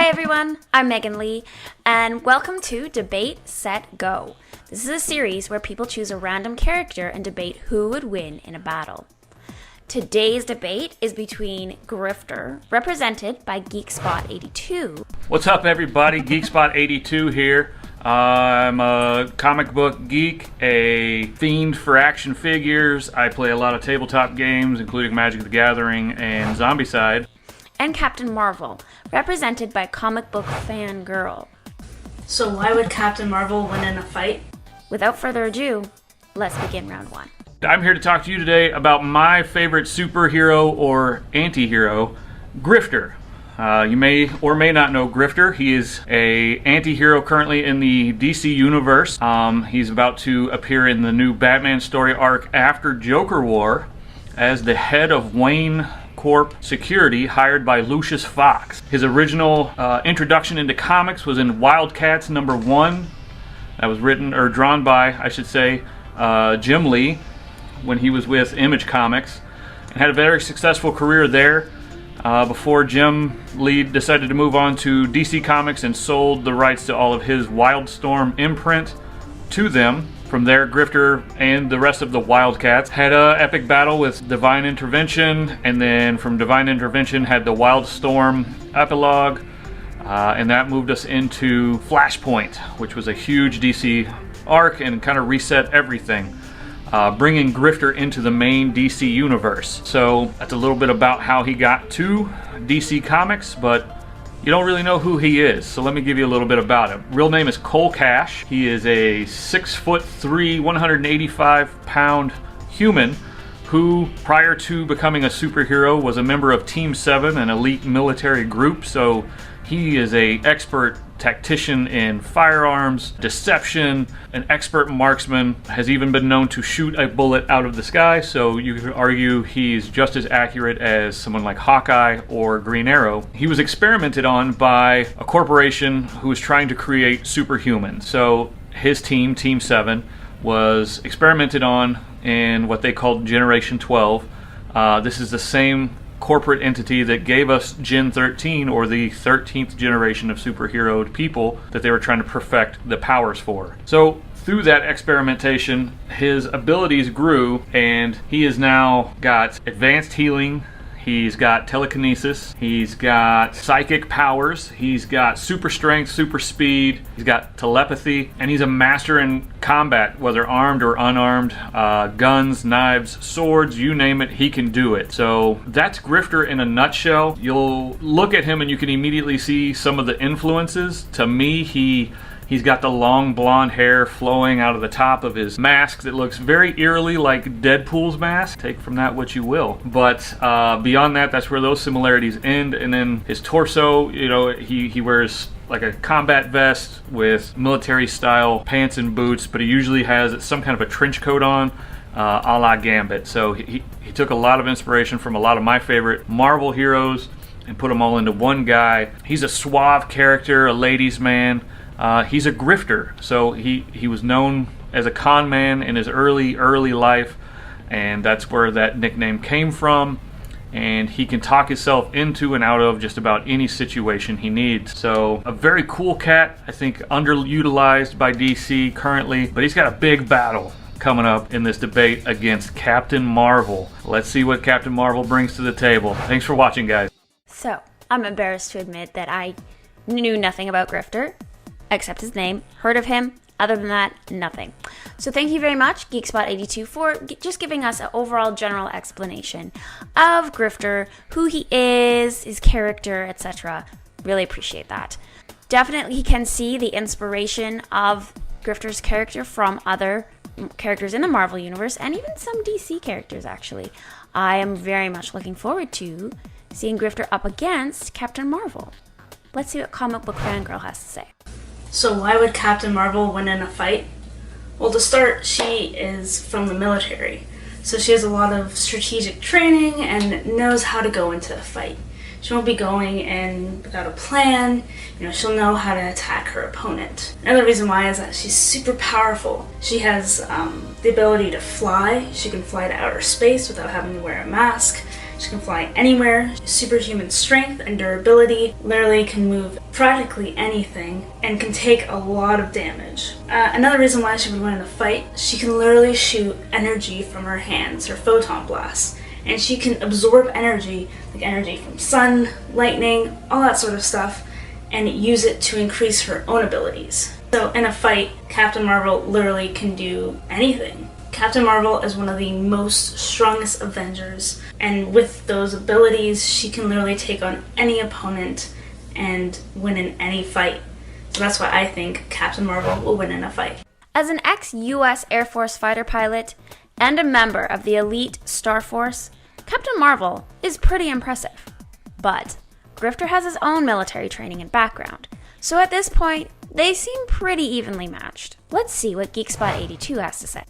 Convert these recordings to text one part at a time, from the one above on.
Hi everyone, I'm Megan Leigh, and welcome to Debate, Set, Go. This is a series where people choose a random character and debate who would win in a battle. Today's debate is between Grifter, represented by GeekSpot82. What's up everybody, GeekSpot82 here. I'm a comic book geek, a fiend for action figures. I play a lot of tabletop games, including Magic the Gathering and Zombicide. And Captain Marvel, represented by comicbooksfangirl. So why would Captain Marvel win in a fight? Without further ado, let's begin round one. I'm here to talk to you today about my favorite superhero or anti-hero, Grifter. You may or may not know Grifter. He is a anti-hero currently in the DC universe. He's about to appear in the new Batman story arc after Joker War as the head of Wayne Corp Security, hired by Lucius Fox. His original introduction into comics was in Wildcats #1. That was written or drawn by, I should say, Jim Leigh when he was with Image Comics, and had a very successful career there before Jim Leigh decided to move on to DC Comics and sold the rights to all of his Wildstorm imprint to them. From there, Grifter and the rest of the Wildcats had an epic battle with Divine Intervention, and then from Divine Intervention had the Wildstorm epilogue, and that moved us into Flashpoint, which was a huge DC arc and kind of reset everything, bringing Grifter into the main DC universe. So that's a little bit about how he got to DC Comics, but you don't really know who he is, so let me give you a little bit about him. Real name is Cole Cash. He is a 6'3", 185-pound human who, prior to becoming a superhero, was a member of Team 7, an elite military group. So he is an expert tactician in firearms, deception, an expert marksman, has even been known to shoot a bullet out of the sky, so you could argue he's just as accurate as someone like Hawkeye or Green Arrow. He was experimented on by a corporation who was trying to create superhumans. So his team, Team 7, was experimented on in what they called Generation 12. This is the same corporate entity that gave us Gen 13, or the 13th generation of superhero people that they were trying to perfect the powers for. So through that experimentation, his abilities grew, and he has now got advanced healing, he's got telekinesis, he's got psychic powers, he's got super strength, super speed, he's got telepathy, and he's a master in combat, whether armed or unarmed, guns, knives, swords, you name it, he can do it. So that's Grifter in a nutshell. You'll look at him and you can immediately see some of the influences. To me, He's got the long blonde hair flowing out of the top of his mask that looks very eerily like Deadpool's mask. Take from that what you will. But beyond that, that's where those similarities end. And then his torso, you know, he wears like a combat vest with military style pants and boots, but he usually has some kind of a trench coat on, a la Gambit. So he took a lot of inspiration from a lot of my favorite Marvel heroes and put them all into one guy. He's a suave character, a ladies' man. He's a grifter, so he was known as a con man in his early life, and that's where that nickname came from. And he can talk himself into and out of just about any situation he needs. So a very cool cat, I think underutilized by DC currently, but he's got a big battle coming up in this debate against Captain Marvel. Let's see what Captain Marvel brings to the table. Thanks for watching, guys. So, I'm embarrassed to admit that I knew nothing about Grifter, except his name, heard of him. Other than that, nothing. So thank you very much, GeekSpot82, for just giving us an overall general explanation of Grifter, who he is, his character, etc. Really appreciate that. Definitely can see the inspiration of Grifter's character from other characters in the Marvel Universe, and even some DC characters, actually. I am very much looking forward to seeing Grifter up against Captain Marvel. Let's see what Comic Book Fangirl has to say. So why would Captain Marvel win in a fight? Well, to start, she is from the military, so she has a lot of strategic training and knows how to go into a fight. She won't be going in without a plan. You know, she'll know how to attack her opponent. Another reason why is that she's super powerful. She has the ability to fly. She can fly to outer space without having to wear a mask. She can fly anywhere, superhuman strength and durability, literally can move practically anything, and can take a lot of damage. Another reason why she would win in a fight, she can literally shoot energy from her hands, her photon blasts, and she can absorb energy, like energy from sun, lightning, all that sort of stuff, and use it to increase her own abilities. So in a fight, Captain Marvel literally can do anything. Captain Marvel is one of the most strongest Avengers, and with those abilities, she can literally take on any opponent and win in any fight. So that's why I think Captain Marvel will win in a fight. As an ex-US Air Force fighter pilot and a member of the elite Star Force, Captain Marvel is pretty impressive. But Grifter has his own military training and background, so at this point, they seem pretty evenly matched. Let's see what GeekSpot82 has to say.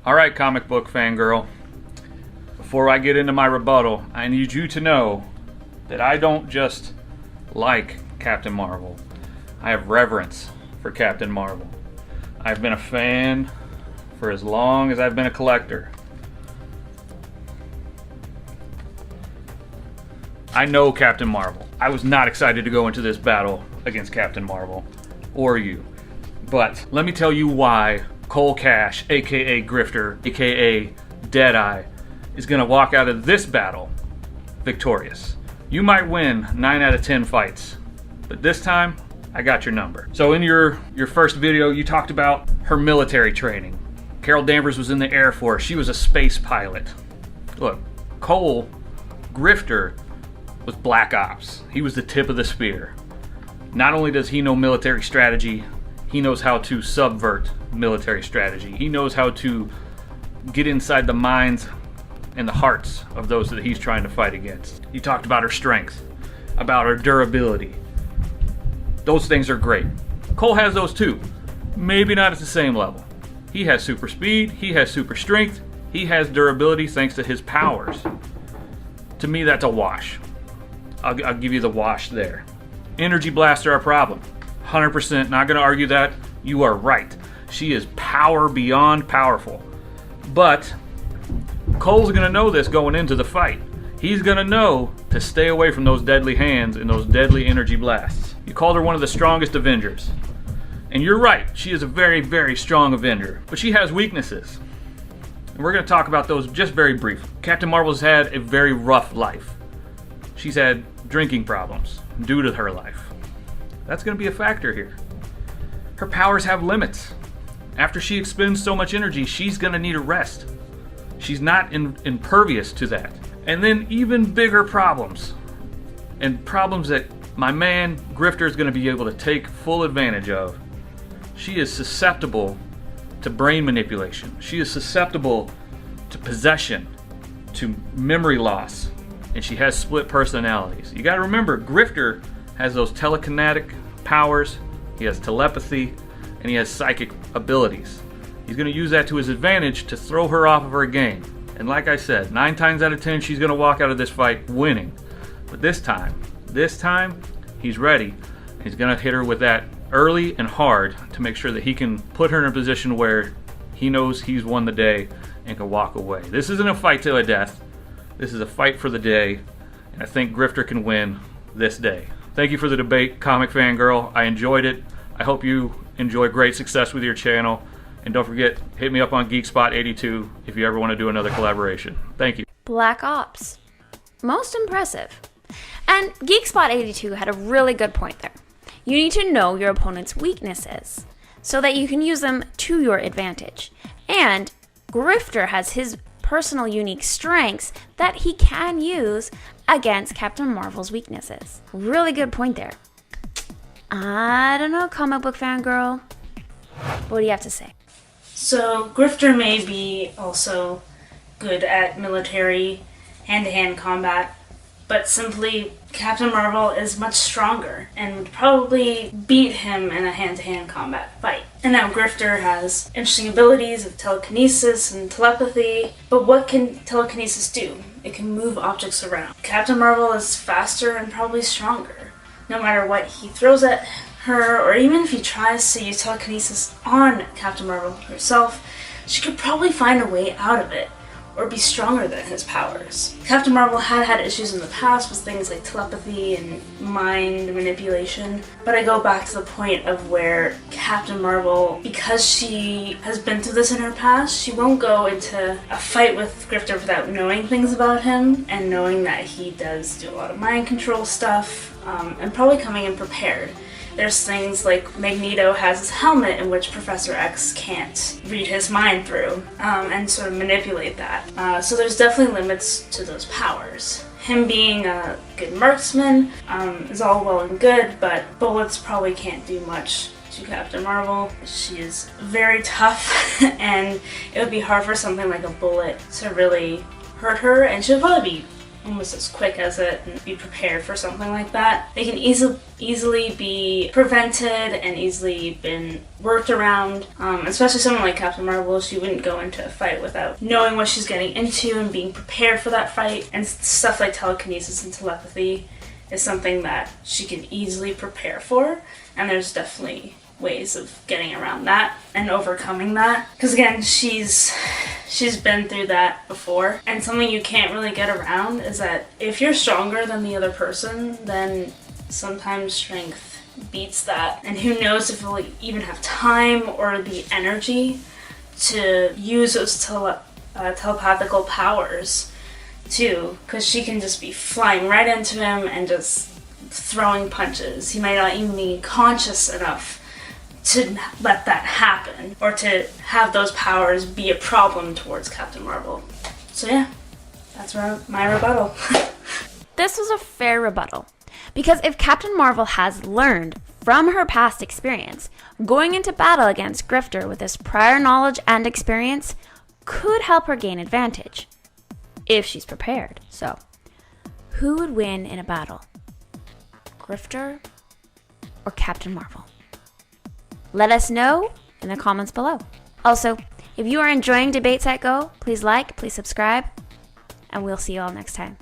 Alright, comic book fangirl. Before I get into my rebuttal, I need you to know that I don't just like Captain Marvel. I have reverence for Captain Marvel. I've been a fan for as long as I've been a collector. I know Captain Marvel. I was not excited to go into this battle against Captain Marvel, or you. But let me tell you why Cole Cash, aka Grifter, aka Deadeye, is going to walk out of this battle victorious. You might win 9 out of 10 fights, but this time, I got your number. So in your first video, you talked about her military training. Carol Danvers was in the Air Force. She was a space pilot. Look, Cole, Grifter, was Black Ops. He was the tip of the spear. Not only does he know military strategy, he knows how to subvert military strategy. He knows how to get inside the minds and the hearts of those that he's trying to fight against. He talked about her strength, about her durability. Those things are great. Cole has those too. Maybe not at the same level. He has super speed, he has super strength, he has durability thanks to his powers. To me, that's a wash. I'll give you the wash there. Energy blasts are a problem. 100% not going to argue that. You are right. She is power beyond powerful. But Cole's going to know this going into the fight. He's going to know to stay away from those deadly hands and those deadly energy blasts. You called her one of the strongest Avengers. And you're right. She is a very, very strong Avenger. But she has weaknesses. And we're going to talk about those just very briefly. Captain Marvel's had a very rough life. She's had drinking problems due to her life. That's going to be a factor here. Her powers have limits. After she expends so much energy, she's going to need a rest. She's not impervious to that. And then even bigger problems, and problems that my man Grifter is going to be able to take full advantage of. She is susceptible to brain manipulation. She is susceptible to possession, to memory loss, and she has split personalities. You got to remember, Grifter has those telekinetic powers, he has telepathy, and he has psychic abilities. He's going to use that to his advantage to throw her off of her game. And like I said, 9 times out of 10, she's going to walk out of this fight winning. But this time, he's ready. He's going to hit her with that early and hard to make sure that he can put her in a position where he knows he's won the day and can walk away. This isn't a fight to a death. This is a fight for the day, and I think Grifter can win this day. Thank you for the debate, Comic Fangirl. I enjoyed it. I hope you enjoy great success with your channel. And don't forget, hit me up on GeekSpot82 if you ever want to do another collaboration. Thank you. Black Ops. Most impressive. And GeekSpot82 had a really good point there. You need to know your opponent's weaknesses so that you can use them to your advantage. And Grifter has his personal unique strengths that he can use against Captain Marvel's weaknesses. Really good point there. I don't know, comic book fangirl. What do you have to say? So Grifter may be also good at military hand-to-hand combat, but simply Captain Marvel is much stronger and would probably beat him in a hand-to-hand combat fight. And now Grifter has interesting abilities of telekinesis and telepathy, but what can telekinesis do? It can move objects around. Captain Marvel is faster and probably stronger. No matter what he throws at her, or even if he tries to use telekinesis on Captain Marvel herself, she could probably find a way out of it. or be stronger than his powers. Captain Marvel had issues in the past with things like telepathy and mind manipulation, but I go back to the point of where Captain Marvel, because she has been through this in her past, she won't go into a fight with Grifter without knowing things about him and knowing that he does do a lot of mind control stuff, and probably coming in prepared. There's things like Magneto has his helmet in which Professor X can't read his mind through, and sort of manipulate that. So there's definitely limits to those powers. Him being a good marksman is all well and good, but bullets probably can't do much to Captain Marvel. She is very tough, and it would be hard for something like a bullet to really hurt her, and she'll probably be almost as quick as it and be prepared for something like that. They can easily be prevented and easily been worked around, especially someone like Captain Marvel. She wouldn't go into a fight without knowing what she's getting into and being prepared for that fight, and stuff like telekinesis and telepathy is something that she can easily prepare for, and there's definitely ways of getting around that and overcoming that, because again, she's been through that before. And something you can't really get around is that if you're stronger than the other person, then sometimes strength beats that, and who knows if you'll even have time or the energy to use those telepathical powers too, because she can just be flying right into him and just throwing punches. He might not even be conscious enough to let that happen, or to have those powers be a problem towards Captain Marvel. So yeah, that's my rebuttal. This was a fair rebuttal, because if Captain Marvel has learned from her past experience, going into battle against Grifter with this prior knowledge and experience could help her gain advantage, if she's prepared. So, who would win in a battle? Grifter or Captain Marvel? Let us know in the comments below. Also, if you are enjoying Debates at Go, please like, please subscribe, and we'll see you all next time.